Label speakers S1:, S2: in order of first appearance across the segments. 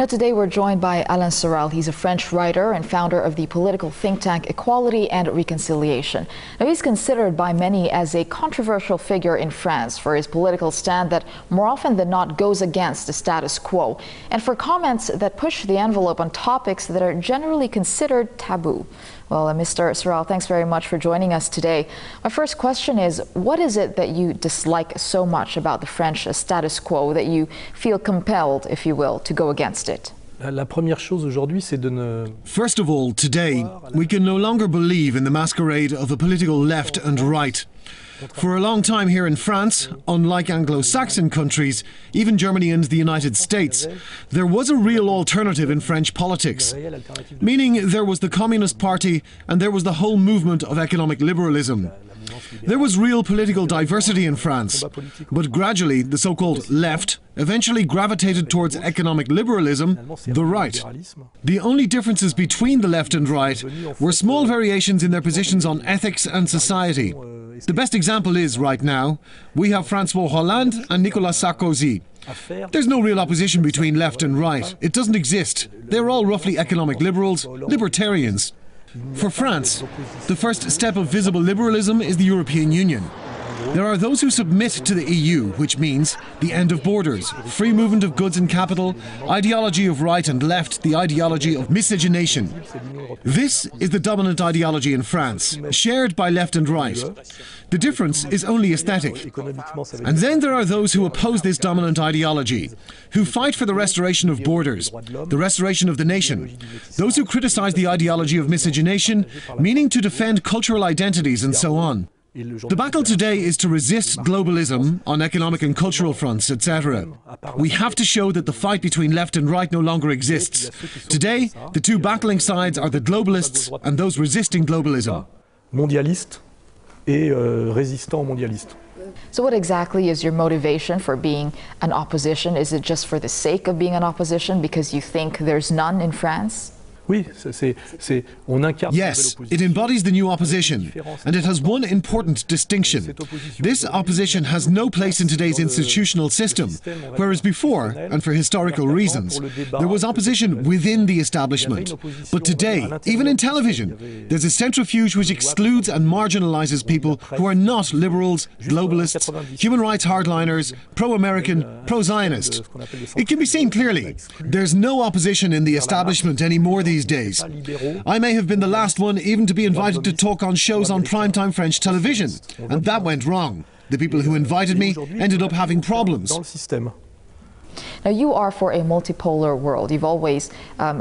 S1: Now, today we're joined by Alain Soral. He's a French writer and founder of the political think tank Equality and Reconciliation. Now, he's considered by many as a controversial figure in France for his political stand that more often than not goes against the status quo, and for comments that push the envelope on topics that are generally considered taboo. Well, Mr. Soral, thanks very much for joining us today. My first question is, what is it that you dislike so much about the French status quo that you feel compelled, if you will, to go against it?
S2: First of all, today, we can no longer believe in the masquerade of a political left and right. For a long time here in France, unlike Anglo-Saxon countries, even Germany and the United States, there was a real alternative in French politics. Meaning there was the Communist Party and there was the whole movement of economic liberalism. There was real political diversity in France, but gradually the so-called left eventually gravitated towards economic liberalism, the right. The only differences between the left and right were small variations in their positions on ethics and society. The best example is, right now, we have François Hollande and Nicolas Sarkozy. There's no real opposition between left and right. It doesn't exist. They're all roughly economic liberals, libertarians. For France, the first step of visible liberalism is the European Union. There are those who submit to the EU, which means the end of borders, free movement of goods and capital, ideology of right and left, the ideology of miscegenation. This is the dominant ideology in France, shared by left and right. The difference is only aesthetic. And then there are those who oppose this dominant ideology, who fight for the restoration of borders, the restoration of the nation. Those who criticize the ideology of miscegenation, meaning to defend cultural identities and so on. The battle today is to resist globalism on economic and cultural fronts, etc. We have to show that the fight between left and right no longer exists. Today, the two battling sides are the globalists and those resisting globalism.
S3: Mondialiste et résistant mondialiste.
S1: So what exactly is your motivation for being an opposition? Is it just for the sake of being an opposition because you think there's none in France?
S2: Yes, it embodies the new opposition, and it has one important distinction. This opposition has no place in today's institutional system, whereas before, and for historical reasons, there was opposition within the establishment. But today, even in television, there's a centrifuge which excludes and marginalizes people who are not liberals, globalists, human rights hardliners, pro-American, pro-Zionist. It can be seen clearly. There's no opposition in the establishment anymore these days. I may have been the last one even to be invited to talk on shows on primetime French television, and that went wrong. The people who invited me ended up having problems.
S1: Now, you are for a multipolar world. You've always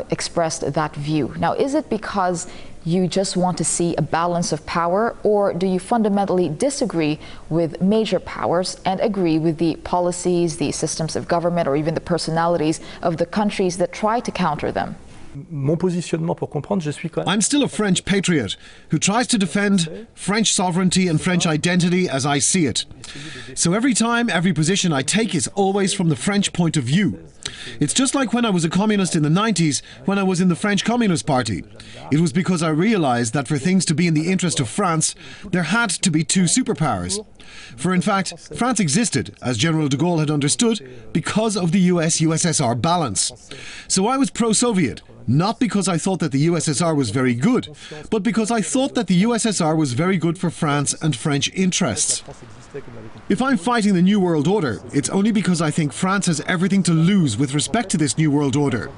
S1: expressed that view. Now, is it because you just want to see a balance of power, or do you fundamentally disagree with major powers and agree with the policies, the systems of government, or even the personalities of the countries that try to counter them?
S2: I'm still a French patriot who tries to defend French sovereignty and French identity as I see it. So every time, every position I take is always from the French point of view. It's just like when I was a communist in the 90s, when I was in the French Communist Party. It was because I realized that for things to be in the interest of France, there had to be two superpowers. For in fact, France existed, as General de Gaulle had understood, because of the US-USSR balance. So I was pro-Soviet, not because I thought that the USSR was very good, but because I thought that the USSR was very good for France and French interests. If I'm fighting the New World Order, it's only because I think France has everything to lose with respect to this New World Order.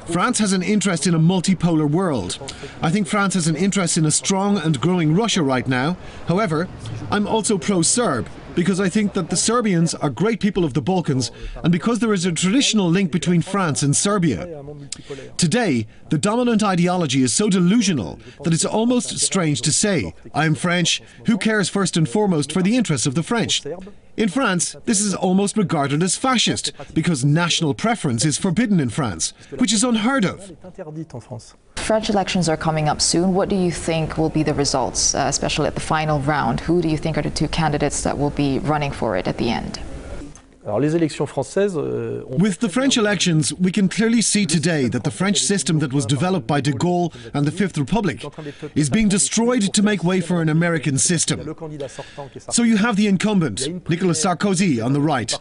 S2: France has an interest in a multipolar world. I think France has an interest in a strong and growing Russia right now. However, I'm also pro-Serb, because I think that the Serbians are great people of the Balkans, and because there is a traditional link between France and Serbia. Today, the dominant ideology is so delusional that it's almost strange to say, I'm French, who cares first and foremost for the interests of the French? In France, this is almost regarded as fascist, because national preference is forbidden in France, which is unheard of.
S1: French elections are coming up soon. What do you think will be the results, especially at the final round? Who do you think are the two candidates that will be running for it at the end?
S3: Alors, les élections françaises,
S2: With the French elections, we can clearly see today that the French system that was developed by de Gaulle and the Fifth Republic is being destroyed to make way for an American system. So you have the incumbent, Nicolas Sarkozy, on the right.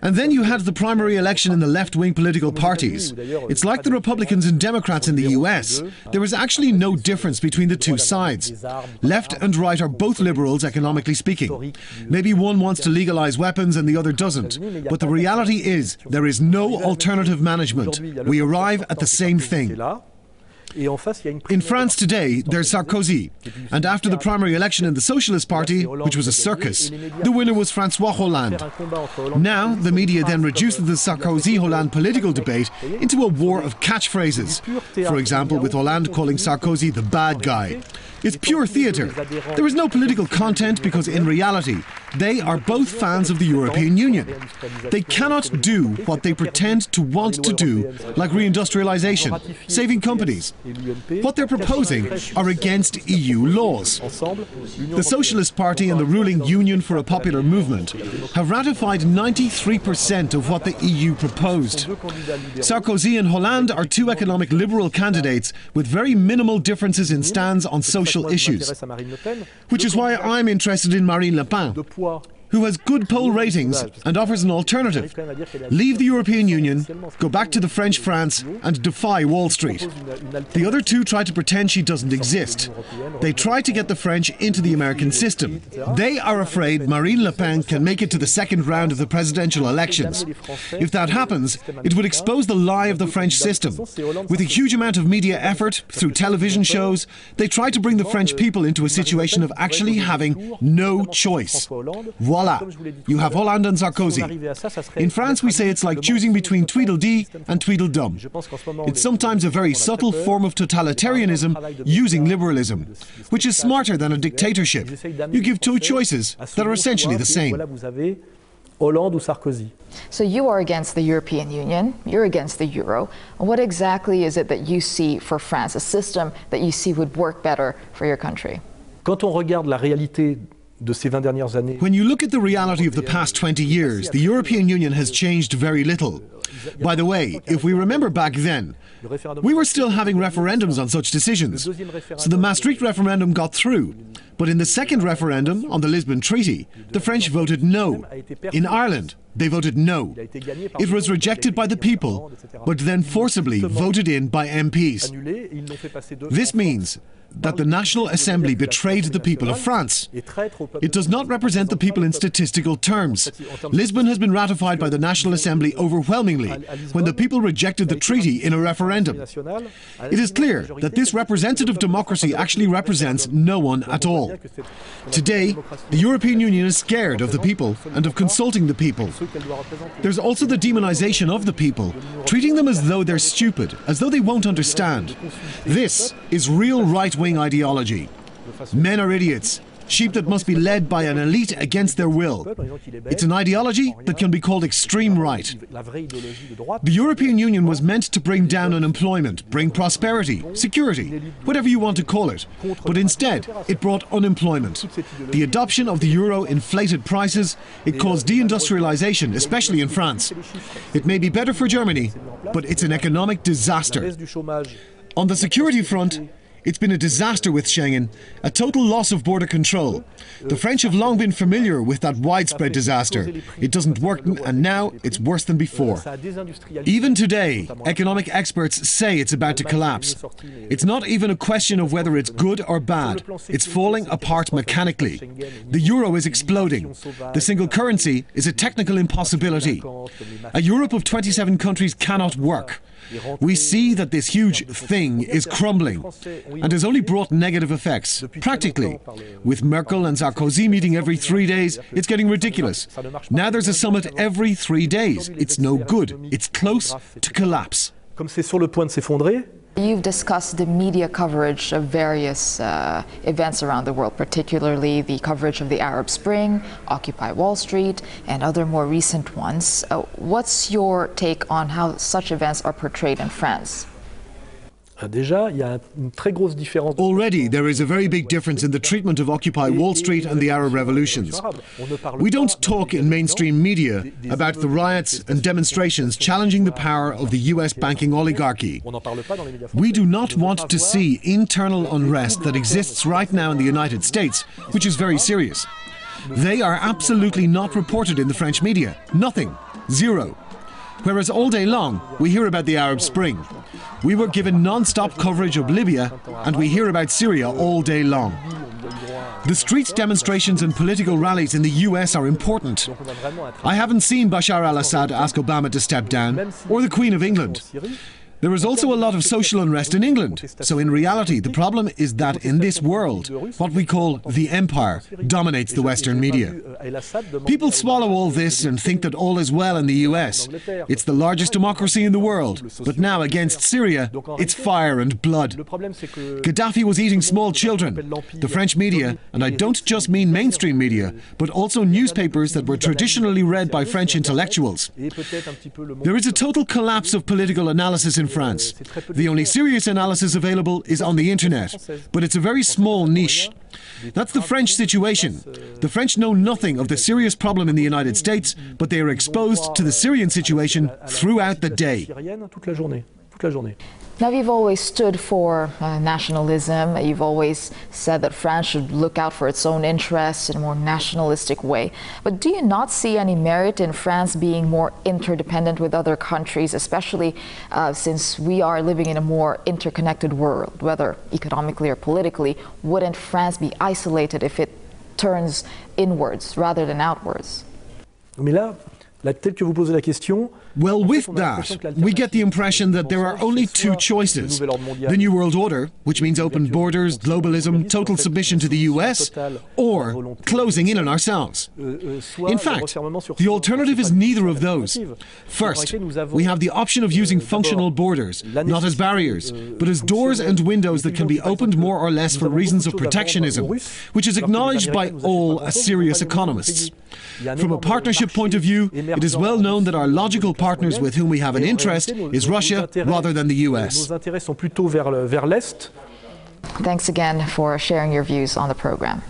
S2: And then you had the primary election in the left-wing political parties. It's like the Republicans and Democrats in the US. There is actually no difference between the two sides. Left and right are both liberals, economically speaking. Maybe one wants to legalize weapons and the other doesn't. But the reality is, there is no alternative management. We arrive at the same thing. In France today, there's Sarkozy. And after the primary election in the Socialist Party, which was a circus, the winner was François Hollande. Now, the media then reduced the Sarkozy-Hollande political debate into a war of catchphrases. For example, with Hollande calling Sarkozy the bad guy. It's pure theatre. There is no political content because in reality, they are both fans of the European Union. They cannot do what they pretend to want to do, like reindustrialization, saving companies. What they're proposing are against EU laws. The Socialist Party and the ruling Union for a Popular Movement have ratified 93% of what the EU proposed. Sarkozy and Hollande are two economic liberal candidates with very minimal differences in stands on social issues, which is why I'm interested in Marine Le Pen, who has good poll ratings and offers an alternative. Leave the European Union, go back to the French France and defy Wall Street. The other two try to pretend she doesn't exist. They try to get the French into the American system. They are afraid Marine Le Pen can make it to the second round of the presidential elections. If that happens, it would expose the lie of the French system. With a huge amount of media effort, through television shows, they try to bring the French people into a situation of actually having no choice. Voila, you have Hollande and Sarkozy. In France, we say it's like choosing between Tweedledee and Tweedledum. It's sometimes a very subtle form of totalitarianism using liberalism, which is smarter than a dictatorship. You give two choices that are essentially the same.
S1: So you are against the European Union, you're against the euro. What exactly is it that you see for France, a system that you see would work better for your country?
S3: Quand on regarde la réalité de ces 20 dernières années,
S2: when you look at the reality of the past 20 years, the European Union has changed very little. By the way, if we remember back then, we were still having referendums on such decisions. So the Maastricht referendum got through. But in the second referendum on the Lisbon Treaty, the French voted no. In Ireland, they voted no. It was rejected by the people, but then forcibly voted in by MPs. This means that the National Assembly betrayed the people of France. It does not represent the people in statistical terms. Lisbon has been ratified by the National Assembly overwhelmingly when the people rejected the treaty in a referendum. It is clear that this representative democracy actually represents no one at all. Today, the European Union is scared of the people and of consulting the people. There's also the demonization of the people, treating them as though they're stupid, as though they won't understand. This is real right-wing ideology. Men are idiots, sheep that must be led by an elite against their will. It's an ideology that can be called extreme right. The European Union was meant to bring down unemployment, bring prosperity, security, whatever you want to call it. But instead, it brought unemployment. The adoption of the euro inflated prices. It caused deindustrialization, especially in France. It may be better for Germany, but it's an economic disaster. On the security front, it's been a disaster with Schengen, a total loss of border control. The French have long been familiar with that widespread disaster. It doesn't work, and now it's worse than before. Even today, economic experts say it's about to collapse. It's not even a question of whether it's good or bad. It's falling apart mechanically. The euro is exploding. The single currency is a technical impossibility. A Europe of 27 countries cannot work. We see that this huge thing is crumbling and has only brought negative effects, practically. With Merkel and Sarkozy meeting every 3 days, it's getting ridiculous. Now there's a summit every 3 days. It's no good. It's close to collapse.
S3: Comme c'est sur le point de s'effondrer.
S1: You've discussed the media coverage of various events around the world, particularly the coverage of the Arab Spring, Occupy Wall Street, and other more recent ones. What's your take on how such events are portrayed in France?
S3: Déjà, il y a une très grosse différence.
S2: Already, there is a very big difference in the treatment of Occupy Wall Street and the Arab revolutions. We don't talk in mainstream media about the riots and demonstrations challenging the power of the US banking oligarchy. We do not want to see internal unrest that exists right now in the United States, which is very serious. They are absolutely not reported in the French media. Nothing. Zero. Whereas all day long, we hear about the Arab Spring. We were given non-stop coverage of Libya, and we hear about Syria all day long. The street demonstrations and political rallies in the US are important. I haven't seen Bashar al-Assad ask Obama to step down, or the Queen of England. There is also a lot of social unrest in England. So in reality, the problem is that in this world, what we call the empire dominates the Western media. People swallow all this and think that all is well in the US. It's the largest democracy in the world. But now against Syria, it's fire and blood. Gaddafi was eating small children. The French media, and I don't just mean mainstream media, but also newspapers that were traditionally read by French intellectuals. There is a total collapse of political analysis in France. The only serious analysis available is on the internet, but it's a very small niche. That's the French situation. The French know nothing of the serious problem in the United States, but they are exposed to the Syrian situation throughout the day.
S1: Now, you've always stood for nationalism. You've always said that France should look out for its own interests in a more nationalistic way. But do you not see any merit in France being more interdependent with other countries, especially since we are living in a more interconnected world, whether economically or politically? Wouldn't France be isolated if it turns inwards rather than outwards?
S3: Mais là, tel que vous posez la question,
S2: well, with that, we get the impression that there are only two choices. The New World Order, which means open borders, globalism, total submission to the US, or closing in on ourselves. In fact, the alternative is neither of those. First, we have the option of using functional borders, not as barriers, but as doors and windows that can be opened more or less for reasons of protectionism, which is acknowledged by all serious economists. From a partnership point of view, it is well known that our logical partners with whom we have an interest is Russia rather than the US.
S1: Thanks again for sharing your views on the program.